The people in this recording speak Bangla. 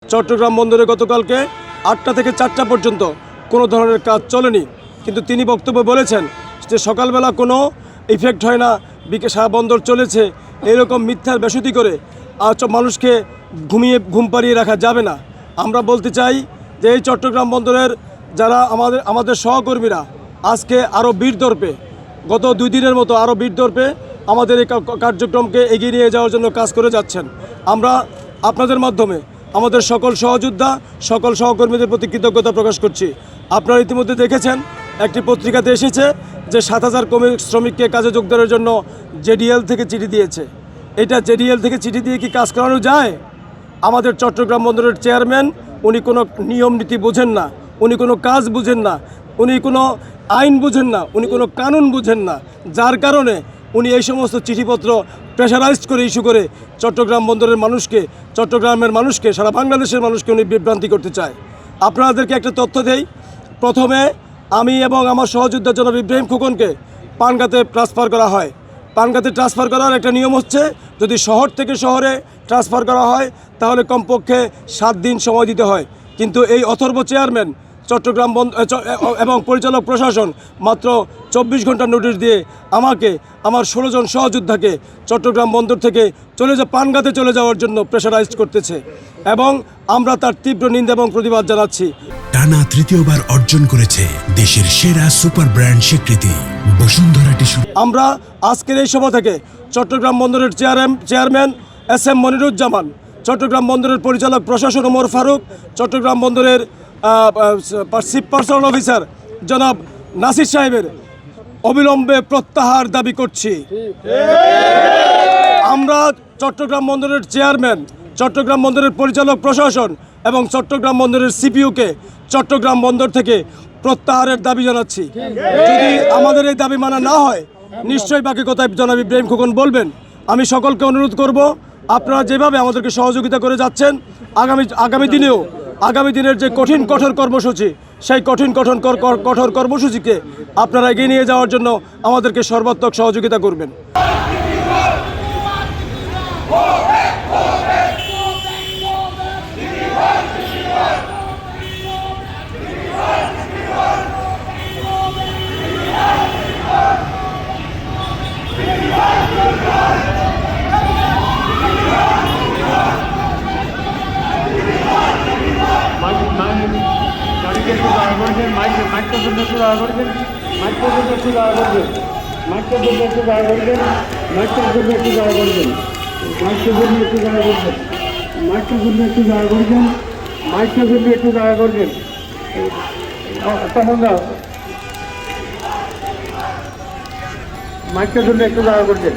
চট্টগ্রাম বন্দরে গতকালকে 8টা থেকে 4টা পর্যন্ত কোনো ধরনের কাজ চলেনি, কিন্তু তিনি বক্তব্যে বলেছেন যে সকালবেলা কোনো ইফেক্ট হয় না, সারা বন্দর চলেছে, এরকম মিথ্যার বেসুতি করে মানুষকে ঘুম পাড়িয়ে রাখা যাবে না। আমরা বলতে চাই যে এই চট্টগ্রাম বন্দরের যারা আমাদের সহকর্মীরা আজকে আরও বীরদর্পে গত 2 দিনের মতো আরও বীরদর্পে আমাদের এই কার্যক্রমকে এগিয়ে নিয়ে যাওয়ার জন্য কাজ করে যাচ্ছেন। আমরা আপনাদের মাধ্যমে আমাদের সকল সহযোদ্ধা সকল সহকর্মীদের প্রতি কৃতজ্ঞতা প্রকাশ করছি। আপনারা ইতিমধ্যে দেখেছেন একটি পত্রিকাতে এসেছে যে 7000 শ্রমিককে কাজে যোগদানের জন্য জেডিএল থেকে চিঠি দিয়েছে। এটা জেডিএল থেকে চিঠি দিয়ে কি কাজ করানো যায়? আমাদের চট্টগ্রাম বন্দরের চেয়ারম্যান উনি কোনো নিয়ম নীতি বোঝেন না, উনি কোনো কাজ বুঝেন না, উনি কোনো আইন বুঝেন না, উনি কোনো কানুন বুঝেন না, যার কারণে উনি এই সমস্ত চিঠিপত্র প্রেশারাইজড করে ইস্যু করে চট্টগ্রাম বন্দরের মানুষকে, চট্টগ্রামের মানুষকে, সারা বাংলাদেশের মানুষকে উনি বিভ্রান্তি করতে চায়। আপনাদেরকে একটা তথ্য দেই। প্রথমে আমি এবং আমার সহযোদ্ধা জনাব ইব্রাহিম খোকনকে পানগাঁতে ট্রান্সফার করা হয়। পানগাঁতে ট্রান্সফার করার একটা নিয়ম হচ্ছে, যদি শহর থেকে শহরে ট্রান্সফার করা হয় তাহলে কমপক্ষে 7 দিন সময় দিতে হয়। কিন্তু এই অথর্ব চেয়ারম্যান চট্টগ্রাম এবং পরিচালক প্রশাসন মাত্র 24 ঘন্টা নোটিশ দিয়ে আমাকে, আমার 16 জন সহযোদ্ধাকে চট্টগ্রাম বন্দর থেকে পানগাঁতে চলে যাওয়ার জন্য প্রেশারাইজড করতেছে, এবং আমরা তার তীব্র নিন্দা এবং প্রতিবাদ জানাচ্ছি। টানা তৃতীয়বার অর্জন করেছে দেশের সেরা সুপার ব্র্যান্ড স্বীকৃতি বসুন্ধরা টিস্যু। আমরা আজকের এই সভা থেকে চট্টগ্রাম বন্দরের চেয়ারম্যান SM মনিরুজ্জামান, চট্টগ্রাম বন্দরের পরিচালক প্রশাসন ওমর ফারুক, চট্টগ্রাম বন্দরের চিফ পার্সোনাল অফিসার জনাব নাসির সাহেবের অবিলম্বে প্রত্যাহার দাবি করছি। আমরা চট্টগ্রাম বন্দরের চেয়ারম্যান, চট্টগ্রাম বন্দরের পরিচালক প্রশাসন এবং চট্টগ্রাম বন্দরের সিপিইউকে চট্টগ্রাম বন্দর থেকে প্রত্যাহারের দাবি জানাচ্ছি। যদি আমাদের এই দাবি মানা না হয়, নিশ্চয়ই বাকি কথায় জনাব ইব্রাহিম খোকন বলবেন। আমি সকলকে অনুরোধ করব, আপনারা যেভাবে আমাদেরকে সহযোগিতা করে যাচ্ছেন, আগামী দিনের যে কঠোর কর্মসূচি, সেই কঠোর কর্মসূচিকে আপনারা এগিয়ে নিয়ে যাওয়ার জন্য আমাদেরকে সর্বাত্মক সহযোগিতা করবেন। মাইকটার জন্য একটু দয়া করবেন।